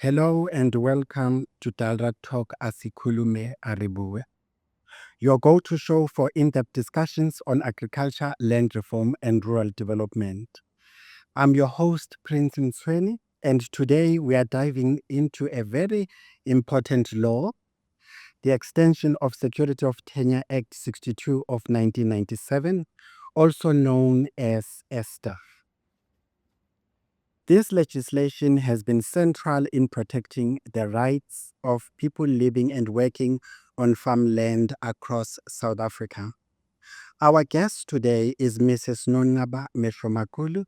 Hello and welcome to Dalra Talk Asikhulume Aribuwe, your go-to show for in-depth discussions on agriculture, land reform, and rural development. I'm your host, Prince Msweni, and today we are diving into a very important law, the Extension of Security of Tenure Act 62 of 1997, also known as ESTA. This legislation has been central in protecting the rights of people living and working on farmland across South Africa. Our guest today is Mrs Nonqaba Mehlomakulu,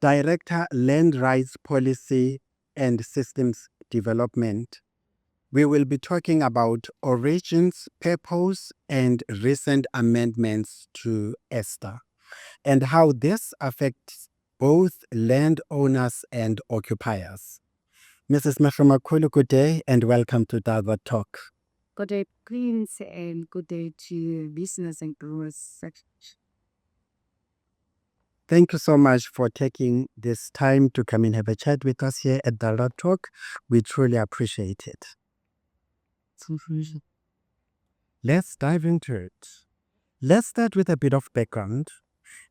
Director, Land Rights Policy and Systems Development. We will be talking about origins, purpose, and recent amendments to ESTA, and how this affects both landowners and occupiers. Mrs. Mehlomakulu, good day and welcome to Dalva Talk. Good day, Prince, and good day to listeners and viewers. Thank you so much for taking this time to come and have a chat with us here at Dalva Talk. We truly appreciate it. Let's dive into it. Let's start with a bit of background.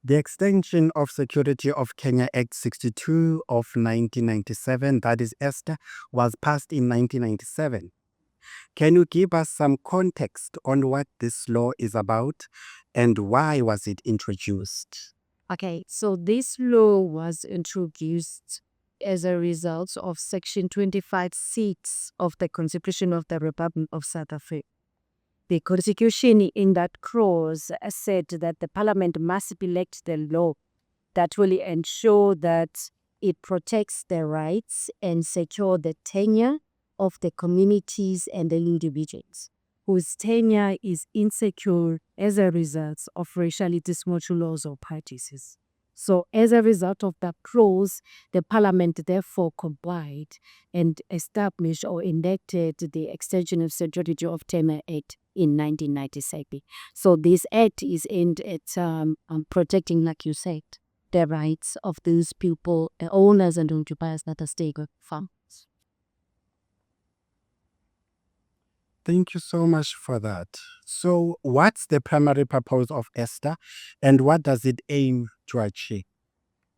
The Extension of Security of Kenya Act 62 of 1997, that is ESTA, was passed in 1997. Can you give us some context on what this law is about and why was it introduced? Okay, so this law was introduced as a result of Section 25(6) of the Constitution of the Republic of South Africa. The Constitution in that clause said that the Parliament must elect the law that will ensure that it protects the rights and secure the tenure of the communities and the individuals whose tenure is insecure as a result of racially discriminatory laws or practices. So as a result of that clause, the Parliament therefore complied and established or enacted the Extension of Security of Tenure Act in 1997. So this act is aimed at protecting, like you said, the rights of those people, owners and occupiers that are stakeholder farmers. Thank you so much for that. So what's the primary purpose of ESTA and what does it aim to achieve?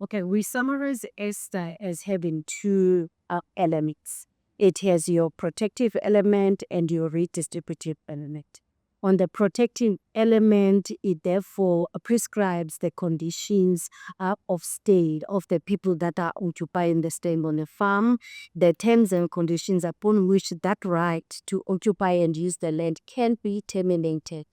Okay, we summarize ESTA as having two elements. It has your protective element and your redistributive element. On the protective element, it therefore prescribes the conditions of stay of the people that are occupying the staying on the farm, the terms and conditions upon which that right to occupy and use the land can be terminated.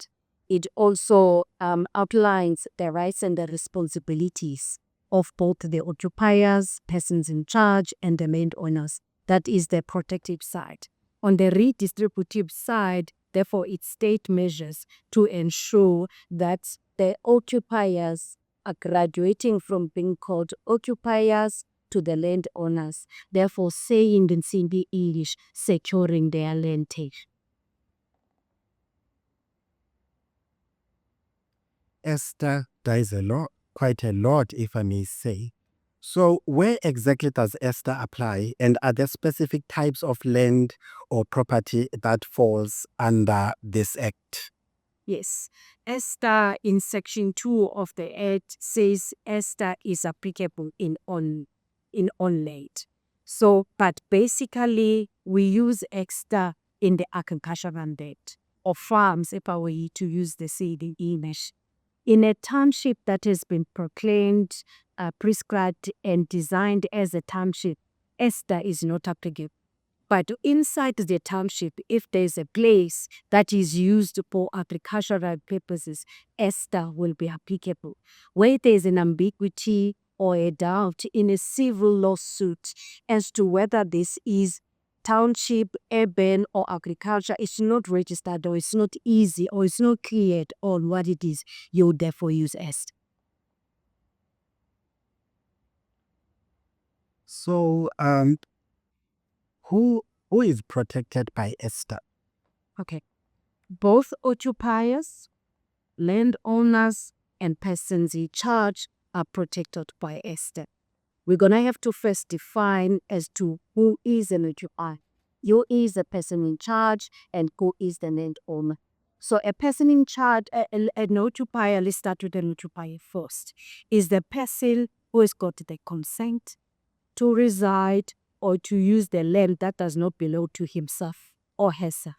It also outlines the rights and the responsibilities of both the occupiers, persons in charge, and the landowners. That is the protective side. On the redistributive side, therefore, it state measures to ensure that the occupiers are graduating from being called occupiers to the landowners, therefore saying in Simbi English, securing their land take. ESTA does quite a lot, if I may say. So where exactly does ESTA apply, and are there specific types of land or property that falls under this act? Yes. ESTA in Section 2 of the Act says ESTA is applicable in all land. So, but basically we use ESTA in the agricultural land or farms, if I were to use the CD image. In a township that has been proclaimed, prescribed, and designed as a township, ESTA is not applicable. But inside the township, if there's a place that is used for agricultural purposes, ESTA will be applicable. Where there's an ambiguity or a doubt in a civil lawsuit as to whether this is township, urban, or agriculture, it's not registered or it's not easy or it's not clear on what it is, you would therefore use ESTA. So who is protected by ESTA? Okay. Both occupiers, landowners, and persons in charge are protected by ESTA. we're going to have to first define as to who is an occupier. Who is the person in charge and who is the landowner. So a person in charge, an occupier, let's start with an occupier first, is the person who has got the consent to reside or to use the land that does not belong to himself or herself.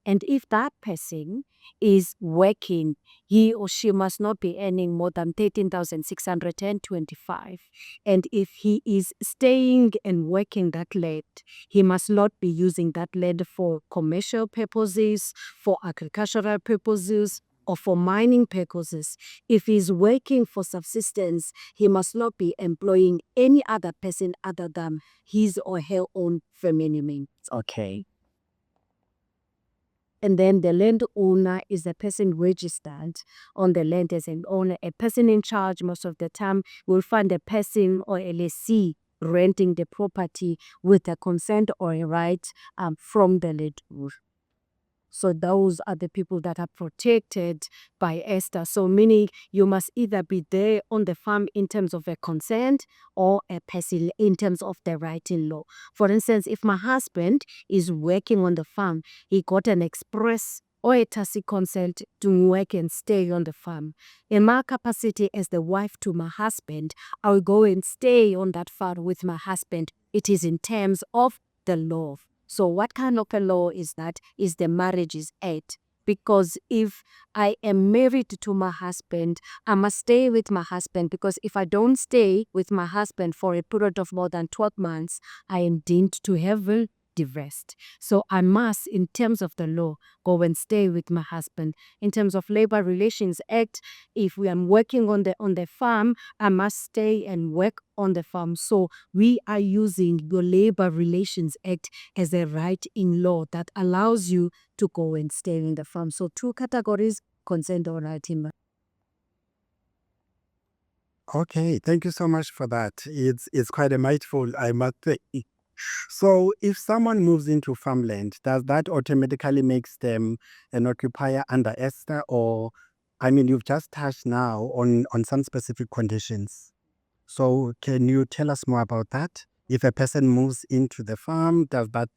And if that person is working, he or she must not be earning more than 13,625. And if he is staying and working that land, he must not be using that land for commercial purposes, for agricultural purposes, or for mining purposes. If he's working for subsistence, he must not be employing any other person other than his or her own family members. Okay. And then the landowner is the person registered on the land as an owner. A person in charge most of the time will find a person or a lessee renting the property with a consent or a right from the landowner. So those are the people that are protected by ESTA. So meaning you must either be there on the farm in terms of a consent or a person in terms of the right in law. For instance, if my husband is working on the farm, he got an express or a tacit consent to work and stay on the farm. In my capacity as the wife to my husband, I will go and stay on that farm with my husband. It is in terms of the law. So what kind of a law is that? Is the Marriages Act. Because if I am married to my husband, I must stay with my husband, because if I don't stay with my husband for a period of more than 12 months, I am deemed to have divorced. So I must, in terms of the law, go and stay with my husband. In terms of Labor Relations Act, if we are working on the farm, I must stay and work on the farm. So we are using the Labor Relations Act as a right in law that allows you to go and stay in the farm. So two categories, consent or right in. Okay, thank you so much for that. It's quite a mouthful, I must say. So if someone moves into farmland, does that automatically makes them an occupier under ESTA? Or, I mean, you've just touched now on some specific conditions. So can you tell us more about that? If a person moves into the farm, does that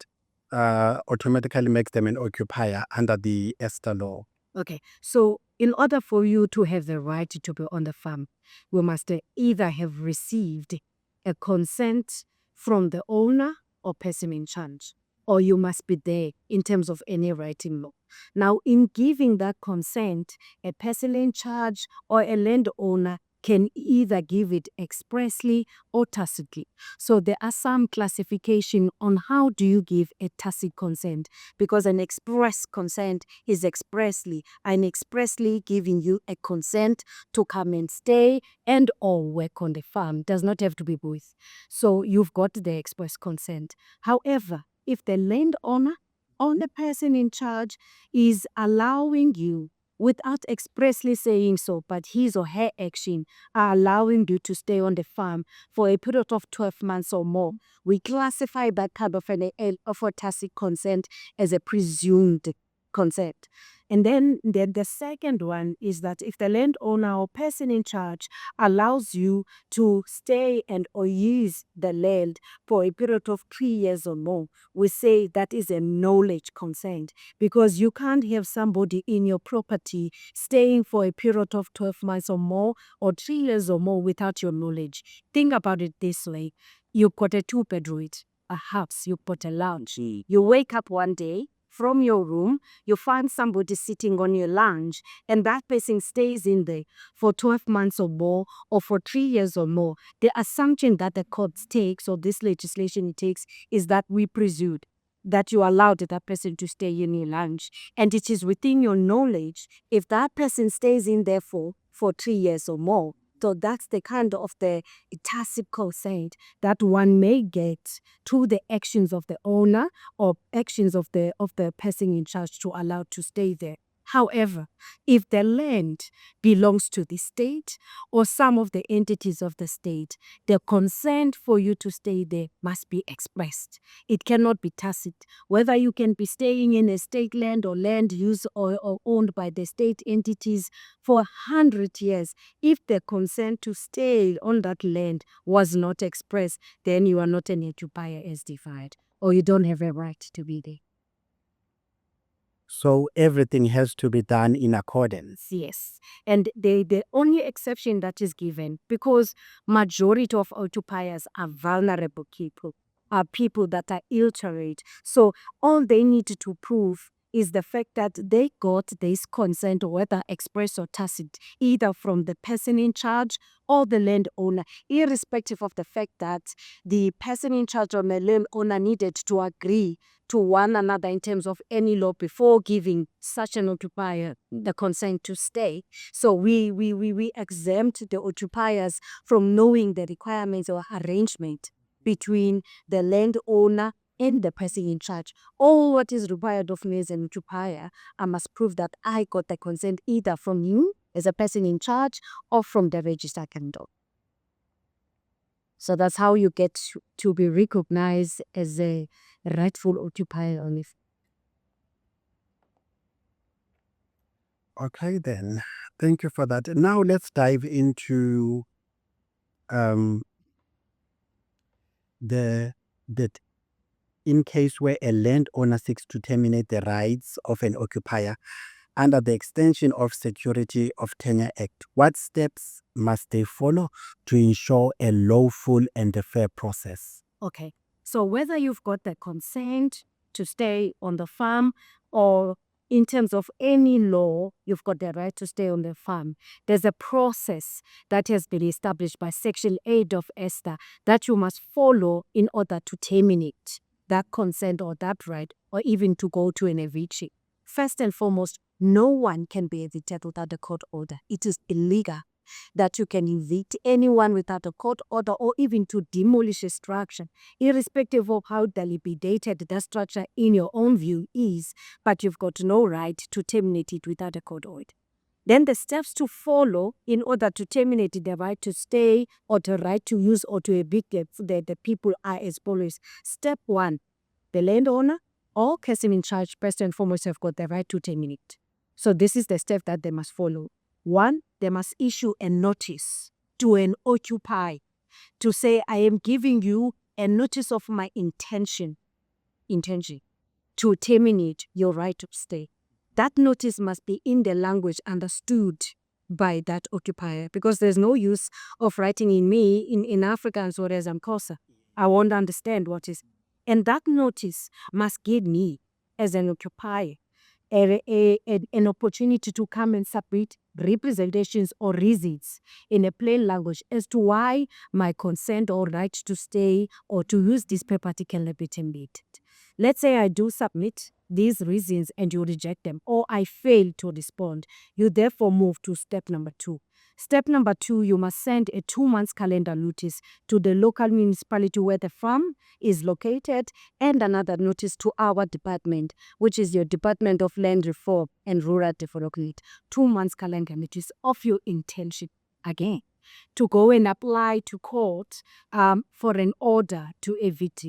automatically makes them an occupier under the ESTA law? Okay, so in order for you to have the right to be on the farm, we must either have received a consent from the owner or person in charge, or you must be there in terms of any writing law. Now, in giving that consent, a person in charge or a landowner can either give it expressly or tacitly. So there are some classification on how do you give a tacit consent, because an express consent is I'm expressly giving you a consent to come and stay and or work on the farm. Does not have to be both. So you've got the express consent. However, if the landowner or the person in charge is allowing you without expressly saying so, but his or her action are allowing you to stay on the farm for a period of 12 months or more, we classify that kind of a tacit consent as a presumed consent. And then the second one is that if the landowner or person in charge allows you to stay and or use the land for a period of 3 years or more, we say that is a knowledge consent, because you can't have somebody in your property staying for a period of 12 months or more or 3 years or more without your knowledge. Think about it this way. You've got a 2-bedroom, a house, you've got a lounge. You wake up one day, from your room, you find somebody sitting on your lounge, and that person stays in there for 12 months or more, or for 3 years or more. The assumption that the court takes, or this legislation takes, is that we presume that you allowed that person to stay in your lounge. And it is within your knowledge if that person stays in there for 3 years or more. So that's the kind of the tacit consent that one may get through the actions of the owner or actions of the person in charge to allow to stay there. However, if the land belongs to the state or some of the entities of the state, the consent for you to stay there must be expressed. It cannot be tacit. Whether you can be staying in a state land or land used or owned by the state entities for 100 years, if the consent to stay on that land was not expressed, then you are not an occupier as defined, or you don't have a right to be there. So everything has to be done in accordance. Yes. And the only exception that is given, because majority of occupiers are vulnerable people, are people that are illiterate. So all they need to prove is the fact that they got this consent, whether express or tacit, either from the person in charge or the landowner, irrespective of the fact that the person in charge or the landowner needed to agree to one another in terms of any law before giving such an occupier the consent to stay. So we exempt the occupiers from knowing the requirements or arrangement between the landowner and the person in charge. All what is required of me as an occupier, I must prove that I got the consent either from you as a person in charge or from the registered landlord. So that's how you get to be recognized as a rightful occupier on it. Okay, then. Thank you for that. Now let's dive into the in case where a landowner seeks to terminate the rights of an occupier under the Extension of Security of Tenure Act, what steps must they follow to ensure a lawful and a fair process? Okay. So whether you've got the consent to stay on the farm or in terms of any law, you've got the right to stay on the farm. There's a process that has been established by Section 8 of ESTA that you must follow in order to terminate that consent or that right, or even to go to an eviction. First and foremost, no one can be evicted without a court order. It is illegal that you can evict anyone without a court order or even to demolish a structure, irrespective of how dilapidated that structure in your own view is, but you've got no right to terminate it without a court order. Then the steps to follow in order to terminate the right to stay or the right to use or to evict the people are as follows. Step 1, the landowner or person in charge, first and foremost, have got the right to terminate. So this is the step that they must follow. 1, they must issue a notice to an occupier to say, I am giving you a notice of my intention to terminate your right to stay. That notice must be in the language understood by that occupier, because there's no use of writing in Afrikaans or as Xhosa. I won't understand what is. And that notice must give me, as an occupier, an opportunity to come and submit representations or reasons in a plain language as to why my consent or right to stay or to use this property can be terminated. Let's say I do submit these reasons and you reject them, or I fail to respond. You therefore move to step number 2. Step number 2, you must send a 2-month calendar notice to the local municipality where the farm is located, and another notice to our department, which is your Department of Land Reform and Rural Development. 2 months calendar notice of your intention, again, to go and apply to court for an order to evict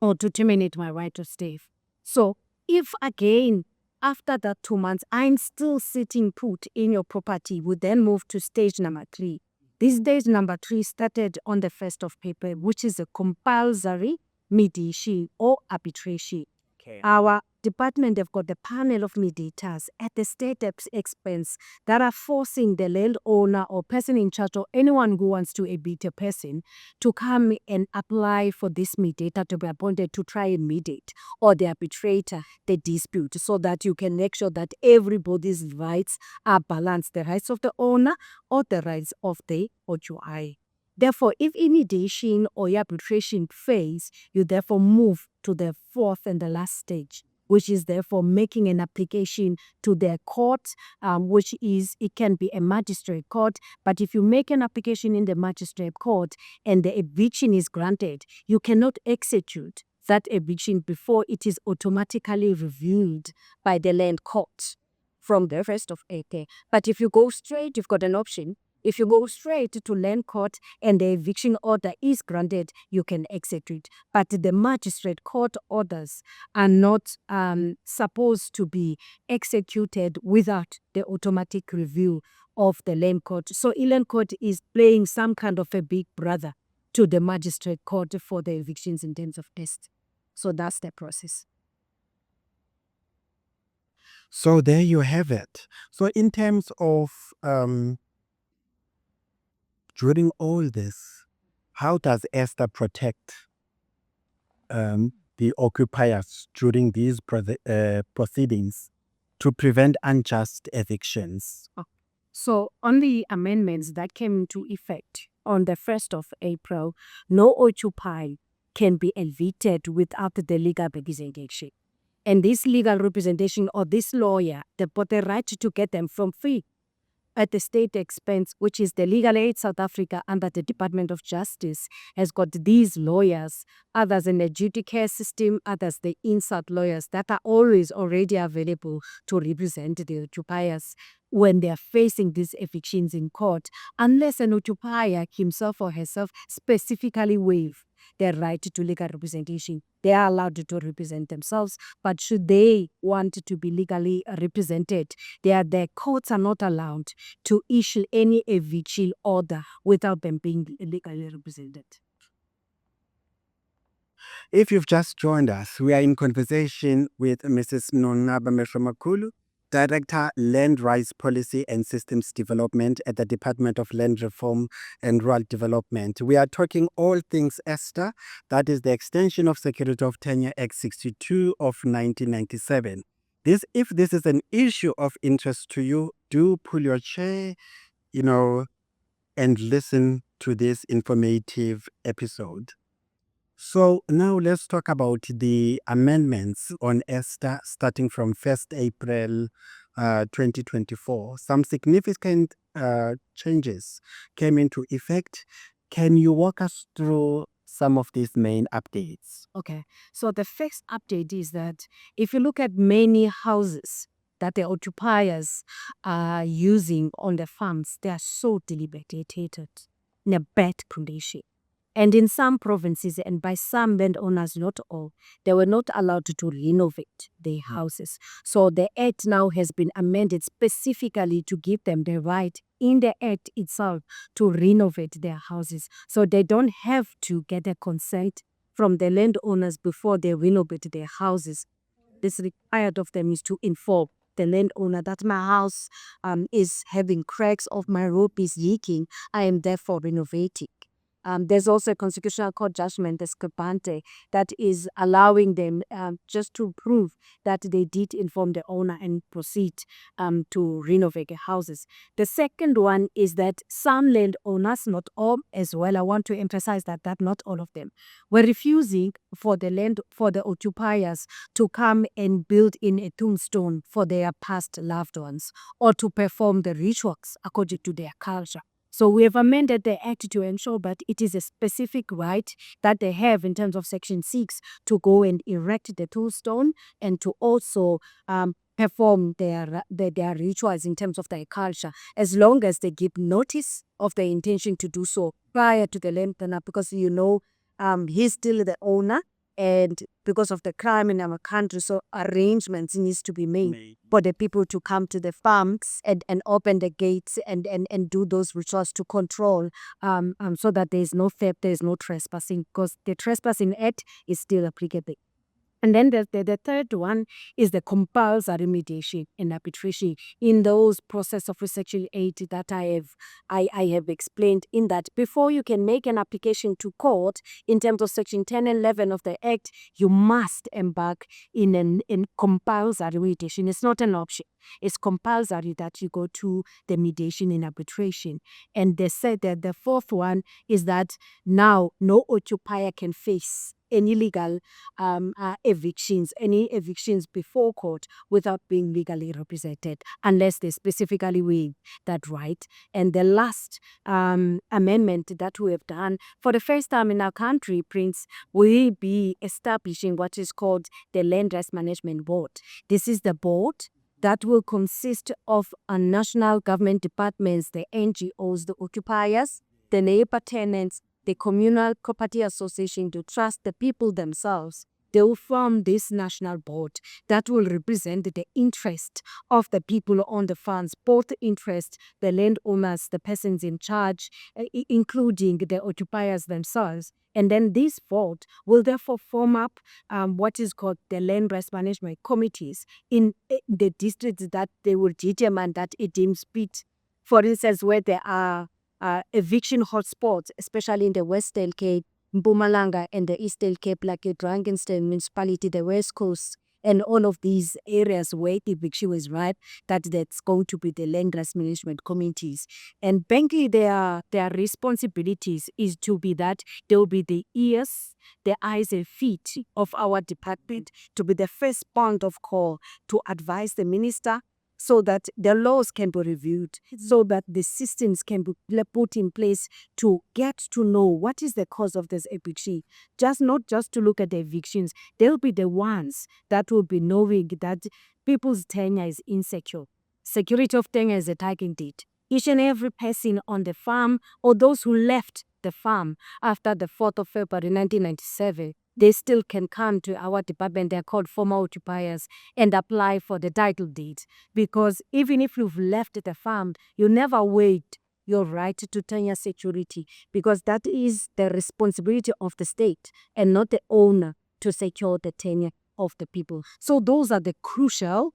or to terminate my right to stay. So if again, after that 2 months, I'm still sitting put in your property, we then move to stage number 3. This stage number 3 started on the 1st of April, which is a compulsory mediation or arbitration. Okay. Our department have got the panel of mediators at the state expense that are forcing the landowner or person in charge or anyone who wants to evict a person to come and apply for this mediator to be appointed to try and mediate, or the arbitrator, the dispute, so that you can make sure that everybody's rights are balanced, the rights of the owner or the rights of the occupier. Therefore, if mediation or arbitration fails, you therefore move to the 4th and the last stage, which is therefore making an application to the court, which is, it can be a magistrate court, but if you make an application in the magistrate court and the eviction is granted, you cannot execute that eviction before it is automatically reviewed by the land court from the 1st of April. But if you go straight, you've got an option. If you go straight to land court and the eviction order is granted, you can execute. But the magistrate court orders are not supposed to be executed without the automatic review of the land court. So land court is playing some kind of a big brother to the magistrate court for the evictions in terms of test. So that's the process. So there you have it. So in terms of during all this, how does ESTA protect the occupiers during these proceedings to prevent unjust evictions? So on the amendments that came into effect on the 1st of April, no occupier can be evicted without the legal representation. And this legal representation or this lawyer, they've got the right to get them from free at the state expense, which is the Legal Aid South Africa under the Department of Justice, has got these lawyers, others in the judicial system, others the inside lawyers that are always already available to represent the occupiers when they are facing these evictions in court, unless an occupier himself or herself specifically waive their right to legal representation. They are allowed to represent themselves, but should they want to be legally represented, their courts are not allowed to issue any eviction order without them being legally represented. If you've just joined us, we are in conversation with Mrs Nonqaba Mehlomakulu, Director, Land Rights Policy and Systems Development at the Department of Land Reform and Rural Development. We are talking all things ESTA, that is the extension of Security of Tenure Act 62 of 1997. If this is an issue of interest to you, do pull your chair, and listen to this informative episode. So now let's talk about the amendments on ESTA starting from 1st April 2024. Some significant changes came into effect. Can you walk us through some of these main updates? Okay, so the first update is that if you look at many houses that the occupiers are using on the farms, they are so dilapidated in a bad condition. And in some provinces and by some landowners, not all, they were not allowed to renovate their houses. So the Act now has been amended specifically to give them the right in the Act itself to renovate their houses. So they don't have to get a consent from the landowners before they renovate their houses. This required of them is to inform the landowner that my house is having cracks, or my roof is leaking. I am therefore renovating. There's also a constitutional court judgment, the Scapante, that is allowing them just to prove that they did inform the owner and proceed to renovate the houses. The second one is that some landowners, not all as well, I want to emphasize that not all of them, were refusing for the occupiers to come and build in a tombstone for their past loved ones or to perform the rituals according to their culture. So we have amended the Act to ensure that it is a specific right that they have in terms of Section 6 to go and erect the tombstone and to also perform their rituals in terms of their culture, as long as they give notice of their intention to do so prior to the landowner, because he's still the owner. And because of the crime in our country, so arrangements needs to be made for the people to come to the farms and open the gates and do those rituals to control so that there is no theft, there is no trespassing, because the Trespassing Act is still applicable. And then the third one is the compulsory mediation and arbitration in those process of Section 8 that I have explained, in that before you can make an application to court in terms of Section 10 and 11 of the Act, you must embark in compulsory mediation. It's not an option. It's compulsory that you go to the mediation and arbitration. And they said that the fourth one is that now no occupier can face any legal evictions before court without being legally represented, unless they specifically waive that right. And the last amendment that we have done for the first time in our country, Prince, will be establishing what is called the Land Rights Management Board. This is the board that will consist of national government departments, the NGOs, the occupiers, the neighbor tenants, the communal property association, to trust the people themselves. They will form this national board that will represent the interest of the people on the farms, both interest, the landowners, the persons in charge, including the occupiers themselves. And then this board will therefore form up what is called the land rights management committees in the districts that they will determine that it deems fit. For instance, where there are eviction hotspots, especially in the Western Cape, Mpumalanga, and the Eastern Cape, like the Drakenstein municipality, the West Coast, and all of these areas where eviction was right, that's going to be the land rights management committees. And basically their responsibilities is to be that they will be the ears, the eyes and feet of our department, to be the first point of call to advise the minister, so that the laws can be reviewed, so that the systems can be put in place to get to know what is the cause of this eviction. Not just to look at the evictions, they'll be the ones that will be knowing that people's tenure is insecure. Security of tenure is a target date. Each and every person on the farm, or those who left the farm after the 4th of February 1997, they still can come to our department, they're called former occupiers, and apply for the title deed. Because even if you've left the farm, you never waived your right to tenure security, because that is the responsibility of the state and not the owner to secure the tenure of the people. So those are the crucial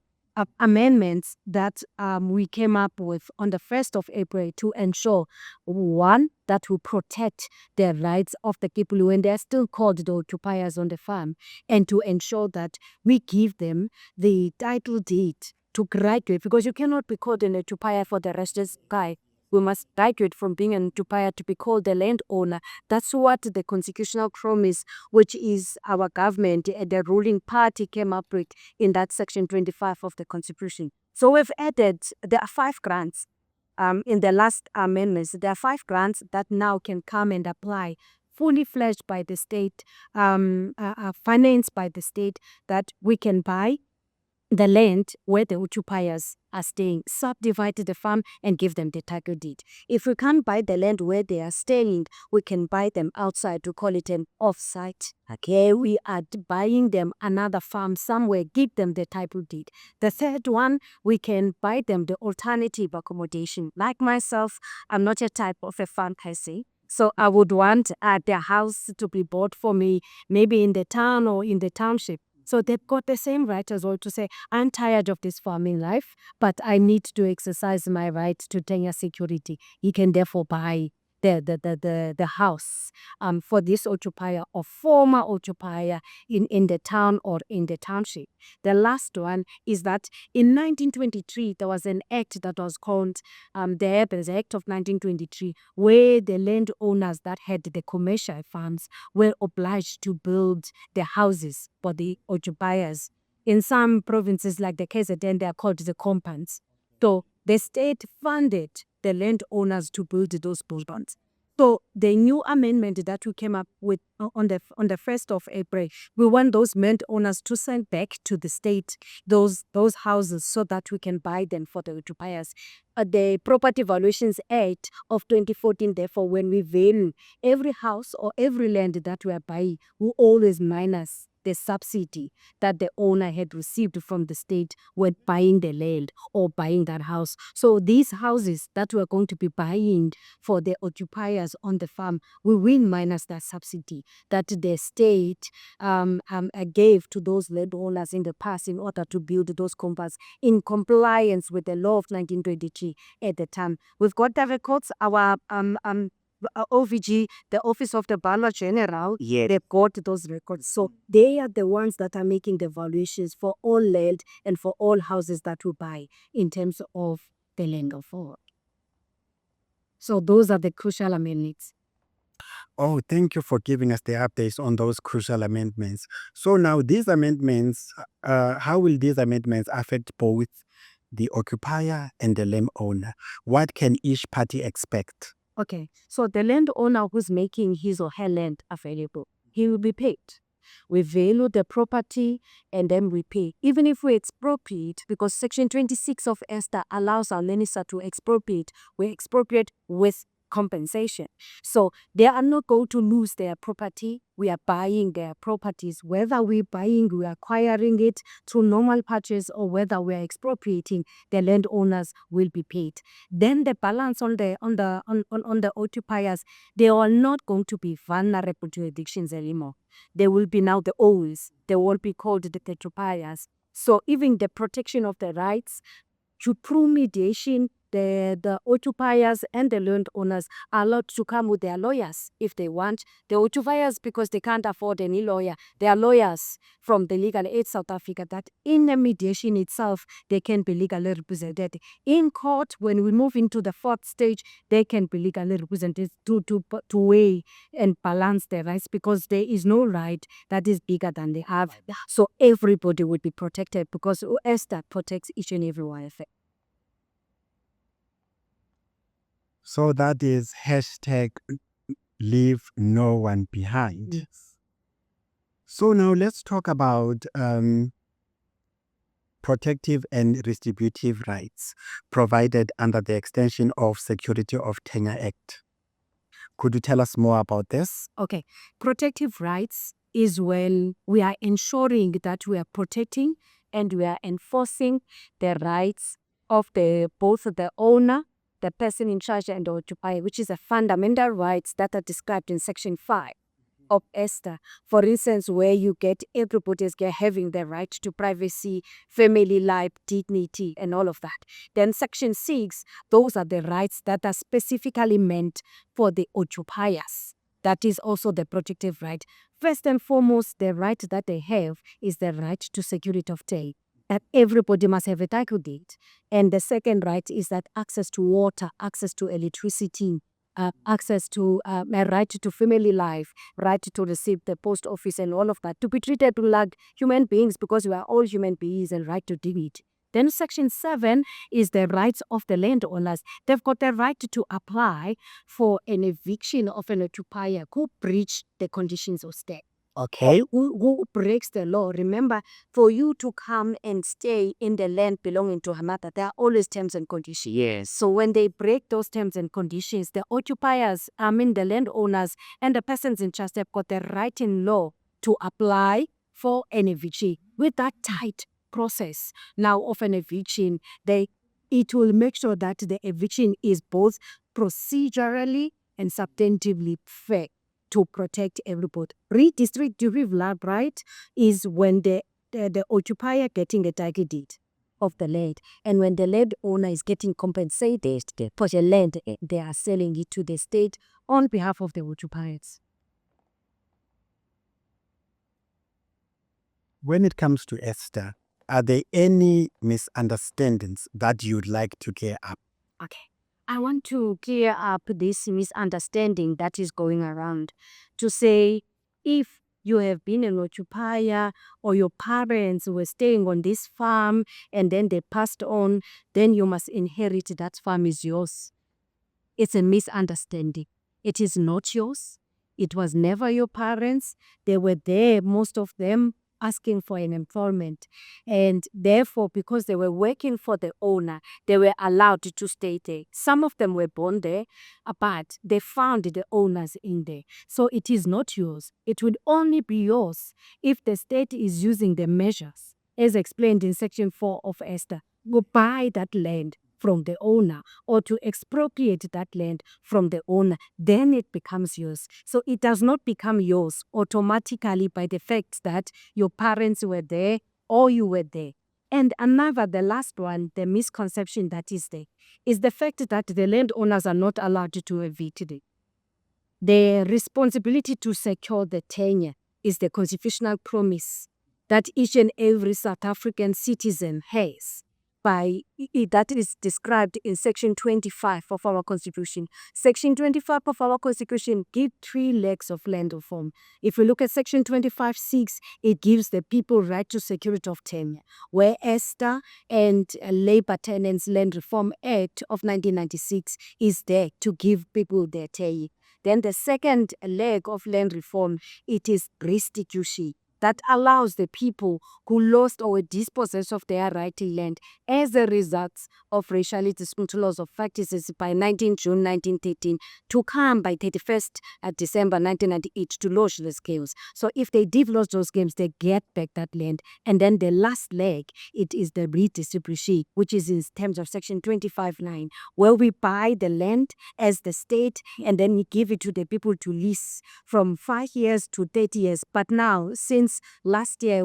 amendments that we came up with on the 1st of April to ensure, one, that will protect the rights of the people when they're still called the occupiers on the farm, and to ensure that we give them the title deed to graduate, because you cannot be called an occupier for the rest of the guy. We must graduate from being an occupier to be called the landowner. That's what the constitutional promise, which is our government, the ruling party, came up with in that section 25 of the Constitution. So we've added, there are 5 grants in the last amendments. There are 5 grants that now can come and apply, fully fledged by the state, financed by the state, that we can buy the land where the occupiers are staying, subdivide the farm and give them the title deed. If we can't buy the land where they are staying, we can buy them outside, to call it an offsite. Okay, we are buying them another farm somewhere, give them the title deed. The third one, we can buy them the alternative accommodation. Like myself, I'm not a type of a farm person. So I would want their house to be bought for me, maybe in the town or in the township. So they've got the same right as well to say, I'm tired of this farming life, but I need to exercise my right to tenure security. He can therefore buy the house for this occupier or former occupier in the town or in the township. The last one is that in 1923, there was an act that was called the Act of 1923, where the landowners that had the commercial farms were obliged to build the houses for the occupiers. In some provinces like the KZN, they are called the compounds. So the state funded the landowners to build those bonds. So the new amendment that we came up with on the 1st of April, we want those landowners to send back to the state those houses so that we can buy them for the occupiers. The Property Valuations Act of 2014, therefore, when we value every house or every land that we are buying, we always minus the subsidy that the owner had received from the state when buying the land or buying that house. So these houses that we are going to be buying for the occupiers on the farm, we will minus that subsidy that the state gave to those landowners in the past in order to build those compounds in compliance with the law of 1923 at the time. We've got the records, our OVG, the Office of the Barlow General, they've got those records. So they are the ones that are making the valuations for all land and for all houses that we buy in terms of the land of all. So those are the crucial amendments. Oh, thank you for giving us the updates on those crucial amendments. So now these amendments, how will these amendments affect both the occupier and the landowner? What can each party expect? Okay, so the landowner who's making his or her land available, he will be paid. We value the property and then we pay. Even if we expropriate, because Section 26 of ESTA allows our landlord to expropriate, we expropriate with compensation. So they are not going to lose their property. We are buying their properties. Whether we're buying, we're acquiring it through normal purchase, or whether we're expropriating, the landowners will be paid. Then the balance on the occupiers, they are not going to be vulnerable to evictions anymore. They will be now the owners. They won't be called the occupiers. So even the protection of the rights, through mediation, the occupiers and the landowners are allowed to come with their lawyers if they want. The occupiers, because they can't afford any lawyer, they are lawyers from the Legal Aid South Africa that in the mediation itself, they can be legally represented. In court, when we move into the fourth stage, they can be legally represented to weigh and balance their rights, because there is no right that is bigger than they have. So everybody would be protected, because ESTA protects each and every one of it. So that is hashtag leave no one behind. Yes. So now let's talk about protective and retributive rights provided under the extension of Security of Tenure Act. Could you tell us more about this? Okay. Protective rights is when we are ensuring that we are protecting and we are enforcing the rights of both the owner, the person in charge, and the occupier, which is a fundamental rights that are described in Section 5 of ESTA. For instance, where you get everybody's having the right to privacy, family life, dignity, and all of that. Then Section 6, those are the rights that are specifically meant for the occupiers. That is also the protective right. First and foremost, the right that they have is the right to security of stay. That everybody must have a title deed. And the second right is that access to water, access to electricity, access to a right to family life, right to receive the post office and all of that, to be treated like human beings, because we are all human beings, and right to dignity. Then Section 7 is the rights of the landowners. They've got the right to apply for an eviction of an occupier who breached the conditions of stay. Okay. Who breaks the law. Remember, for you to come and stay in the land belonging to another, there are always terms and conditions. Yes. So when they break those terms and conditions, the occupiers, the landowners and the persons in charge, have got the right in law to apply for an eviction. With that tight process now of an eviction, it will make sure that the eviction is both procedurally and substantively fair, to protect everybody. Redistributive right is when the occupier getting a title deed of the land, and when the landowner is getting compensated for the land they are selling it to the state on behalf of the occupiers. When it comes to ESTA, are there any misunderstandings that you'd like to clear up? Okay. I want to clear up this misunderstanding that is going around, to say, if you have been an occupier or your parents were staying on this farm and then they passed on, then you must inherit that farm is yours. It's a misunderstanding. It is not yours. It was never your parents. They were there, most of them, asking for an employment. And therefore, because they were working for the owner, they were allowed to stay there. Some of them were born there, but they found the owners in there. So it is not yours. It would only be yours if the state is using the measures, as explained in Section 4 of ESTA, to buy that land from the owner or to expropriate that land from the owner, then it becomes yours. So it does not become yours automatically by the fact that your parents were there or you were there. And the last one, the misconception that is there, is the fact that the landowners are not allowed to evict it. The responsibility to secure the tenure is the constitutional promise that each and every South African citizen has. That is described in Section 25 of our Constitution. Section 25 of our Constitution gives 3 legs of land reform. If we look at Section 25(6), it gives the people right to security of tenure, where ESTA and Labour Tenants Land Reform Act of 1996 is there to give people their tenure. Then the second leg of land reform, it is restitution. That allows the people who lost or were dispossessed of their right to land as a result of racially discriminatory laws of practices by 19 June 1913 to come by 31st December 1998 to lodge these claims. So if they did lodge those claims, they get back that land. And then the last leg, it is the redistribution, which is in terms of section 25(9), where we buy the land as the state and then we give it to the people to lease from 5 years to 30 years. But now, since last year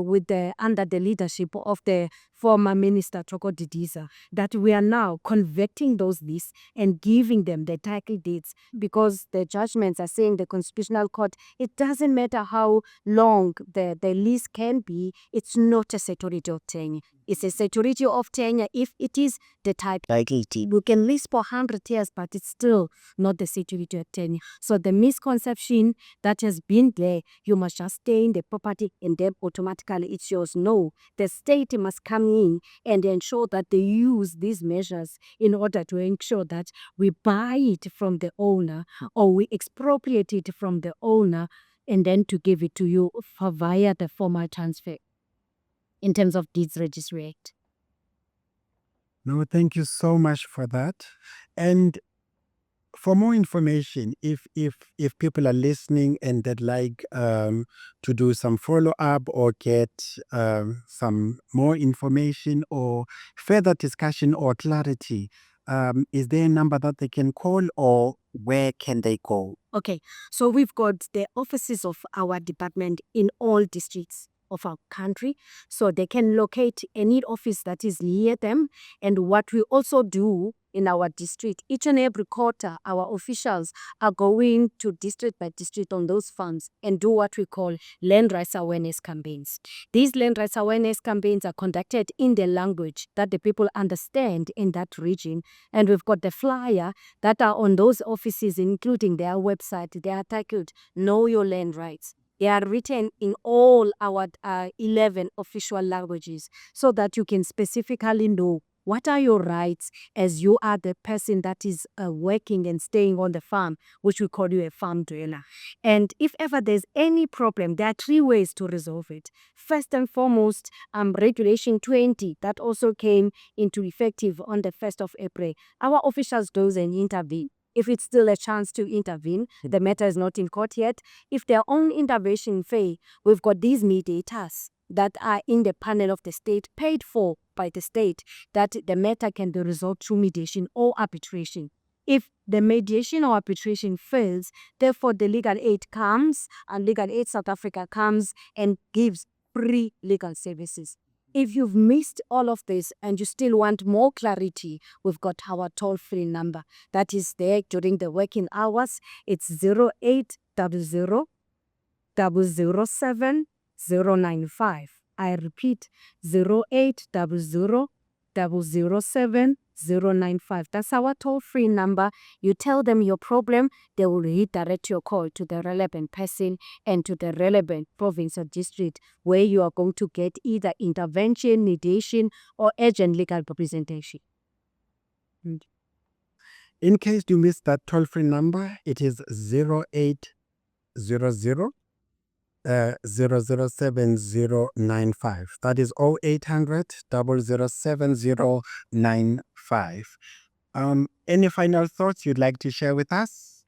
under the leadership of the former Minister Thoko Didiza, that we are now converting those leases and giving them the title deeds, because the judgments are saying, the Constitutional Court, it doesn't matter how long the lease can be, it's not a security of tenure. It's a security of tenure if it is the type title deed. We can lease for 100 years, but it's still not the security of tenure. So the misconception that has been there, you must just stay in the property and then automatically it's yours. No, the state must come in and ensure that they use these measures in order to ensure that we buy it from the owner or we expropriate it from the owner and then to give it to you via the formal transfer in terms of deeds registry act. No, thank you so much for that. And for more information, if people are listening and they'd like to do some follow-up or get some more information or further discussion or clarity, is there a number that they can call or where can they go? Okay, so we've got the offices of our department in all districts of our country, so they can locate any office that is near them. And what we also do in our district, each and every quarter, our officials are going to district by district on those farms and do what we call land rights awareness campaigns. These land rights awareness campaigns are conducted in the language that the people understand in that region. And we've got the flyer that are on those offices, including their website. They are titled Know Your Land Rights. They are written in all our 11 official languages so that you can specifically know what are your rights as you are the person that is working and staying on the farm, which we call you a farm dweller. And if ever there's any problem, there are 3 ways to resolve it. First and foremost, Regulation 20 that also came into effective on the 1st of April. Our officials doesn't intervene. If it's still a chance to intervene, the matter is not in court yet. If their own intervention fail, we've got these mediators that are in the panel of the state, paid for by the state, that the matter can be resolved through mediation or arbitration. If the mediation or arbitration fails, therefore the legal aid comes, and Legal Aid South Africa comes and gives free legal services. If you've missed all of this and you still want more clarity, we've got our toll-free number that is there during the working hours. It's 0800 007 095. I repeat, 0800 007 095. That's our toll-free number. You tell them your problem, they will redirect your call to the relevant person and to the relevant province or district where you are going to get either intervention, mediation, or urgent legal representation. In case you missed that toll-free number, it is 0800 007 095. That is 0800 007 095. Any final thoughts you'd like to share with us?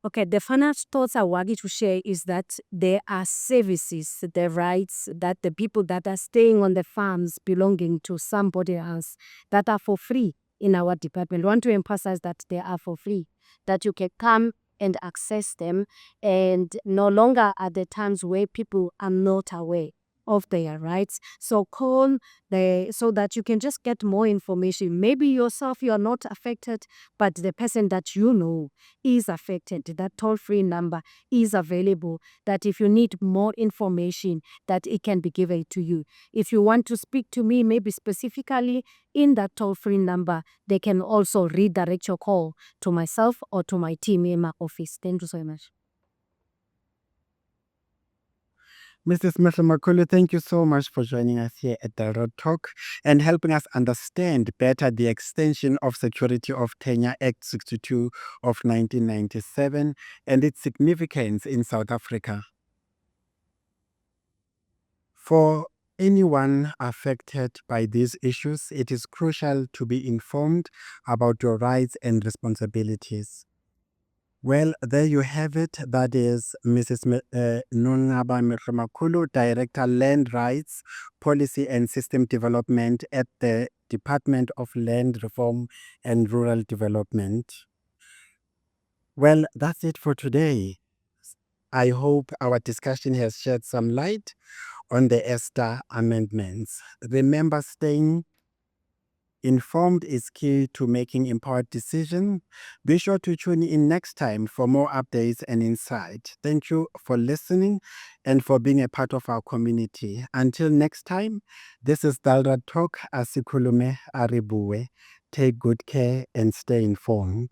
Okay, the final thoughts I want to share is that there are services, the rights that the people that are staying on the farms belonging to somebody else that are for free in our department. We want to emphasize that they are for free, that you can come and access them, and no longer at the times where people are not aware of their rights. So call so that you can just get more information. Maybe yourself, you are not affected, but the person that you know is affected. That toll-free number is available, that if you need more information, that it can be given to you. If you want to speak to me, maybe specifically in that toll-free number, they can also redirect your call to myself or to my team in my office. Thank you so much. Mrs. Mehlomakulu, thank you so much for joining us here at the Road Talk and helping us understand better the extension of Security of Tenure Act 62 of 1997 and its significance in South Africa. For anyone affected by these issues, it is crucial to be informed about your rights and responsibilities. Well, there you have it. That is Mrs. Nonqaba Mehlomakulu, Director Land Rights, Policy and System Development at the Department of Land Reform and Rural Development. Well, that's it for today. I hope our discussion has shed some light on the ESTA amendments. Remember, staying informed is key to making empowered decisions. Be sure to tune in next time for more updates and insight. Thank you for listening and for being a part of our community. Until next time, this is Dalra Talk Asikulume Aribuwe. Take good care and stay informed.